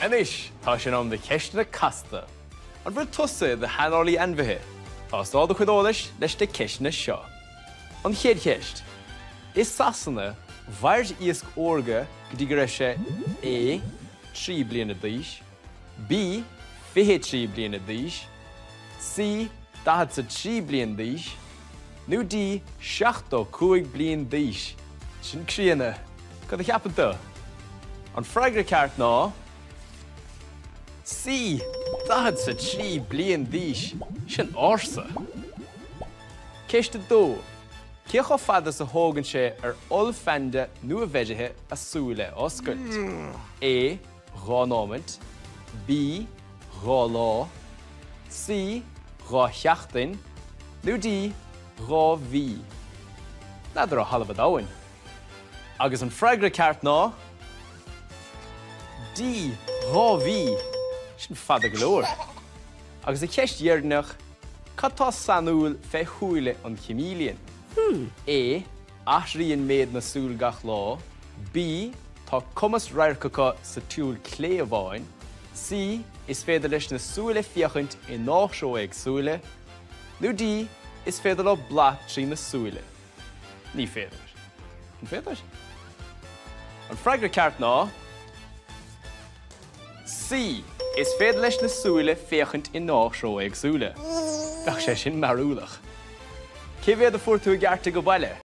Anish, tá sin am de Ceisteanna Casta. An bhfuil tusa de shaineolaithe ainmhithe. Tá stáda chuideolais leis de Ceisteanna seo. An chéad cheist. Is sasanna bhaird íosc orga go dtí go raibh sé A. 3 bliana d'aois, B. 23 bliana d'aois, C. 43 bliana d'aois, nó D. 75 bliana d'aois. Sin críanna, cad a cheapanta. An freigra ceart ná C. 43 bliana d'aois. Sin ársa. Ceiste dó. Céach ó fada sa hógann sé olfenda nua bheidithe a súile oscailt. A. Ránámint, B. Rá lá, C. Rá cheachtain, nó D. Rá bhí. Nadidir ó halabh dáhain. Agus an freigra ceart ná D. Rá bhí. Sin fada go leor. Agus a ceist dhearnach, cad tá sanúil fé chúile an chimélian. A. Athraíonn méid na súil gach lá, B. Tá cumas raircacha sa túil clé amháin, C. Is féidir leis na súile fiochaint I náisiú ag súile, nó D. Is féidir le blath trí na súile. Ní féidir. An féidir? An freigra ceart ná C. Is féidir leis na súile fiochaint I náisiú ag súile. Gach sé sin marúlach. Cé bhéad a fuair tú ag gcearta go baile?